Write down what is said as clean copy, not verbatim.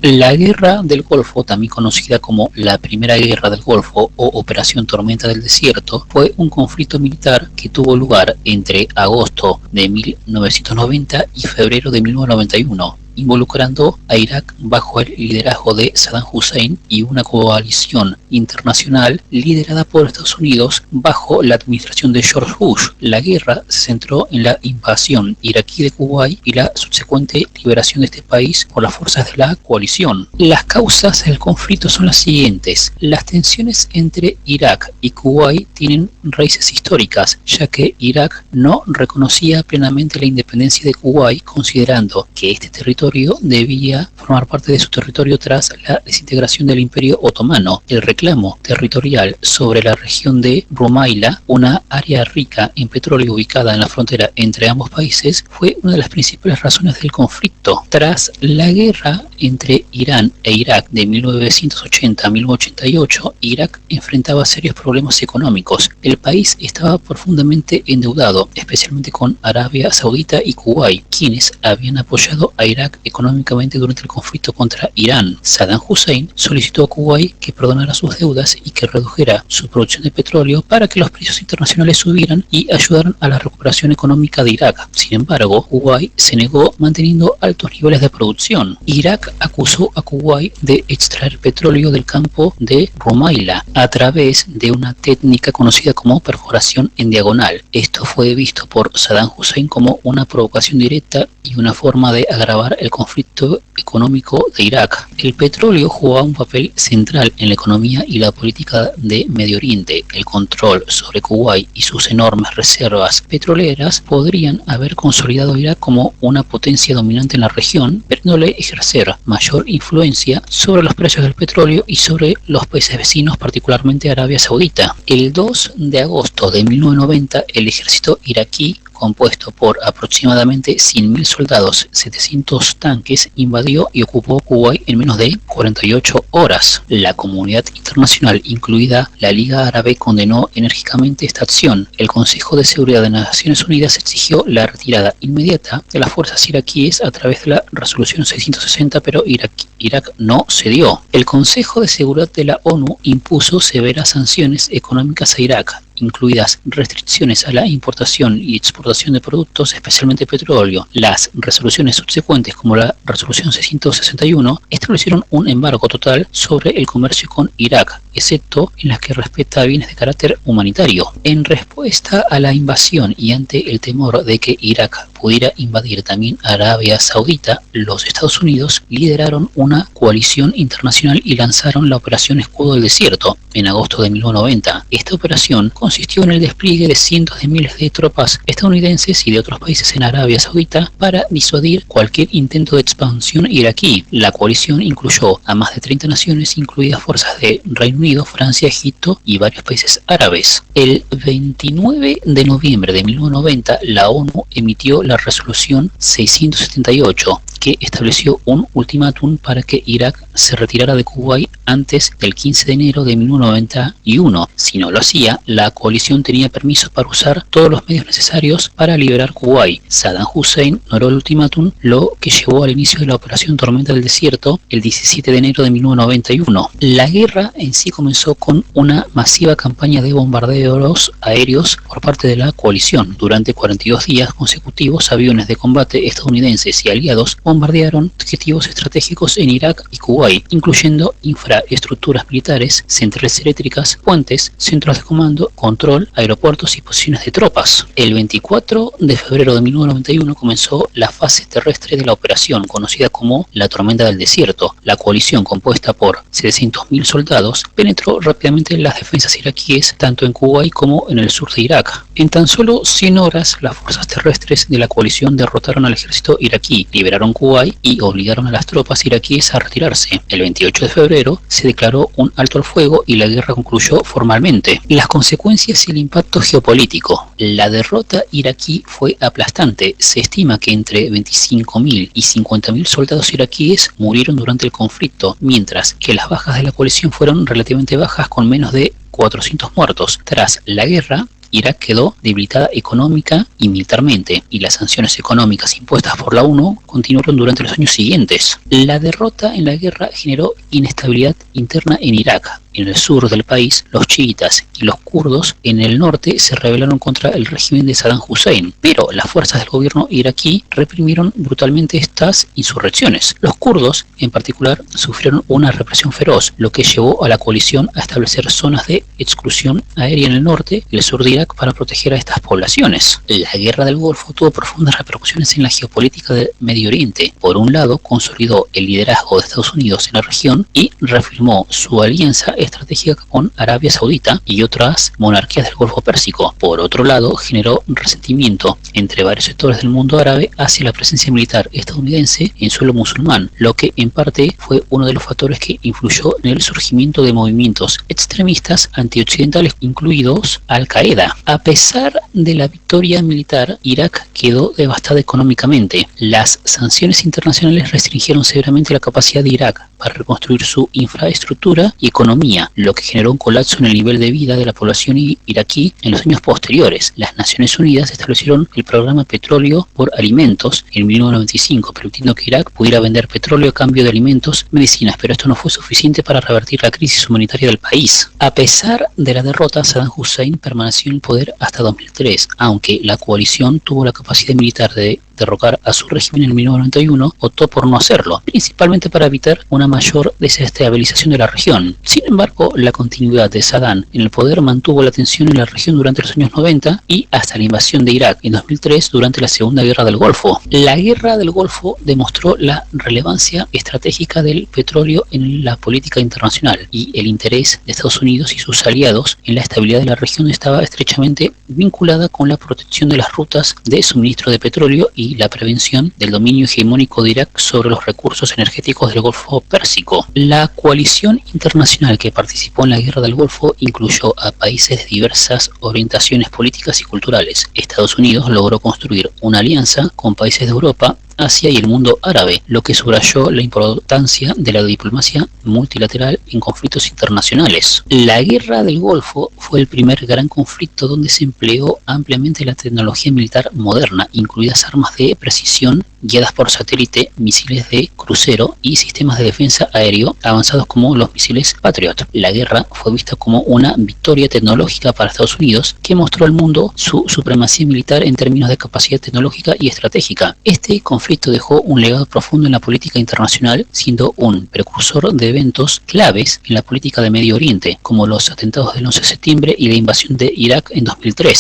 La Guerra del Golfo, también conocida como la Primera Guerra del Golfo o Operación Tormenta del Desierto, fue un conflicto militar que tuvo lugar entre agosto de 1990 y febrero de 1991, involucrando a Irak bajo el liderazgo de Saddam Hussein y una coalición internacional liderada por Estados Unidos bajo la administración de George Bush. La guerra se centró en la invasión iraquí de Kuwait y la subsecuente liberación de este país por las fuerzas de la coalición. Las causas del conflicto son las siguientes. Las tensiones entre Irak y Kuwait tienen raíces históricas, ya que Irak no reconocía plenamente la independencia de Kuwait, considerando que este territorio debía formar parte de su territorio tras la desintegración del Imperio Otomano. El reclamo territorial sobre la región de Rumaila, una área rica en petróleo ubicada en la frontera entre ambos países, fue una de las principales razones del conflicto. Tras la guerra entre Irán e Irak de 1980 a 1988, Irak enfrentaba serios problemas económicos. El país estaba profundamente endeudado, especialmente con Arabia Saudita y Kuwait, quienes habían apoyado a Irak económicamente durante el conflicto contra Irán. Saddam Hussein solicitó a Kuwait que perdonara sus deudas y que redujera su producción de petróleo para que los precios internacionales subieran y ayudaran a la recuperación económica de Irak. Sin embargo, Kuwait se negó, manteniendo altos niveles de producción. Irak acusó a Kuwait de extraer petróleo del campo de Rumaila a través de una técnica conocida como perforación en diagonal. Esto fue visto por Saddam Hussein como una provocación directa y una forma de agravar el conflicto económico de Irak. El petróleo jugaba un papel central en la economía y la política de Medio Oriente. El control sobre Kuwait y sus enormes reservas petroleras podrían haber consolidado a Irak como una potencia dominante en la región, permitiéndole ejercer mayor influencia sobre los precios del petróleo y sobre los países vecinos, particularmente Arabia Saudita. El 2 de agosto de 1990, el ejército iraquí, compuesto por aproximadamente 100.000 soldados, 700 tanques, invadió y ocupó Kuwait en menos de 48 horas. La comunidad internacional, incluida la Liga Árabe, condenó enérgicamente esta acción. El Consejo de Seguridad de Naciones Unidas exigió la retirada inmediata de las fuerzas iraquíes a través de la resolución 660, pero Irak no cedió. El Consejo de Seguridad de la ONU impuso severas sanciones económicas a Irak, incluidas restricciones a la importación y exportación de productos, especialmente petróleo. Las resoluciones subsecuentes, como la resolución 661, establecieron un embargo total sobre el comercio con Irak, excepto en las que respecta a bienes de carácter humanitario. En respuesta a la invasión y ante el temor de que Irak pudiera invadir también Arabia Saudita, los Estados Unidos lideraron una coalición internacional y lanzaron la Operación Escudo del Desierto en agosto de 1990. Esta operación consistió en el despliegue de cientos de miles de tropas estadounidenses y de otros países en Arabia Saudita para disuadir cualquier intento de expansión iraquí. La coalición incluyó a más de 30 naciones, incluidas fuerzas de Reino Unido, Francia, Egipto y varios países árabes. El 29 de noviembre de 1990, la ONU emitió la resolución 678, que estableció un ultimátum para que Irak se retirara de Kuwait antes del 15 de enero de 1991. Si no lo hacía, la coalición tenía permiso para usar todos los medios necesarios para liberar Kuwait. Saddam Hussein ignoró el ultimátum, lo que llevó al inicio de la Operación Tormenta del Desierto el 17 de enero de 1991. La guerra en sí comenzó con una masiva campaña de bombardeos aéreos por parte de la coalición. Durante 42 días consecutivos, aviones de combate estadounidenses y aliados bombardearon objetivos estratégicos en Irak y Kuwait, incluyendo infraestructuras militares, centrales eléctricas, puentes, centros de comando, control, aeropuertos y posiciones de tropas. El 24 de febrero de 1991 comenzó la fase terrestre de la operación, conocida como la Tormenta del Desierto. La coalición, compuesta por 700.000 soldados, penetró rápidamente en las defensas iraquíes, tanto en Kuwait como en el sur de Irak. En tan solo 100 horas, las fuerzas terrestres de la coalición derrotaron al ejército iraquí, liberaron Kuwait y obligaron a las tropas iraquíes a retirarse. El 28 de febrero se declaró un alto al fuego y la guerra concluyó formalmente. Las consecuencias y el impacto geopolítico. La derrota iraquí fue aplastante. Se estima que entre 25.000 y 50.000 soldados iraquíes murieron durante el conflicto, mientras que las bajas de la coalición fueron relativamente bajas, con menos de 400 muertos. Tras la guerra, Irak quedó debilitada económica y militarmente, y las sanciones económicas impuestas por la ONU continuaron durante los años siguientes. La derrota en la guerra generó inestabilidad interna en Irak. En el sur del país, los chiitas y los kurdos en el norte se rebelaron contra el régimen de Saddam Hussein, pero las fuerzas del gobierno iraquí reprimieron brutalmente estas insurrecciones. Los kurdos, en particular, sufrieron una represión feroz, lo que llevó a la coalición a establecer zonas de exclusión aérea en el norte y el sur de Irak para proteger a estas poblaciones. La guerra del Golfo tuvo profundas repercusiones en la geopolítica del Medio Oriente. Por un lado, consolidó el liderazgo de Estados Unidos en la región y reafirmó su alianza estratégica con Arabia Saudita y otras monarquías del Golfo Pérsico. Por otro lado, generó resentimiento entre varios sectores del mundo árabe hacia la presencia militar estadounidense en suelo musulmán, lo que en parte fue uno de los factores que influyó en el surgimiento de movimientos extremistas antioccidentales, incluidos Al-Qaeda. A pesar de la victoria militar, Irak quedó devastada económicamente. Las sanciones internacionales restringieron severamente la capacidad de Irak para reconstruir su infraestructura y economía, lo que generó un colapso en el nivel de vida de la población iraquí en los años posteriores. Las Naciones Unidas establecieron el programa Petróleo por Alimentos en 1995, permitiendo que Irak pudiera vender petróleo a cambio de alimentos y medicinas, pero esto no fue suficiente para revertir la crisis humanitaria del país. A pesar de la derrota, Saddam Hussein permaneció en el poder hasta 2003, aunque la coalición tuvo la capacidad militar de derrocar a su régimen en 1991, optó por no hacerlo, principalmente para evitar una mayor desestabilización de la región. Sin embargo, la continuidad de Saddam en el poder mantuvo la tensión en la región durante los años 90 y hasta la invasión de Irak en 2003 durante la Segunda Guerra del Golfo. La Guerra del Golfo demostró la relevancia estratégica del petróleo en la política internacional y el interés de Estados Unidos y sus aliados en la estabilidad de la región estaba estrechamente vinculada con la protección de las rutas de suministro de petróleo y la prevención del dominio hegemónico de Irak sobre los recursos energéticos del Golfo Pérsico. La coalición internacional que participó en la Guerra del Golfo incluyó a países de diversas orientaciones políticas y culturales. Estados Unidos logró construir una alianza con países de Europa, Asia y el mundo árabe, lo que subrayó la importancia de la diplomacia multilateral en conflictos internacionales. La Guerra del Golfo fue el primer gran conflicto donde se empleó ampliamente la tecnología militar moderna, incluidas armas de precisión guiadas por satélite, misiles de crucero y sistemas de defensa aéreo avanzados como los misiles Patriot. La guerra fue vista como una victoria tecnológica para Estados Unidos que mostró al mundo su supremacía militar en términos de capacidad tecnológica y estratégica. Este conflicto dejó un legado profundo en la política internacional, siendo un precursor de eventos claves en la política de Medio Oriente, como los atentados del 11 de septiembre y la invasión de Irak en 2003.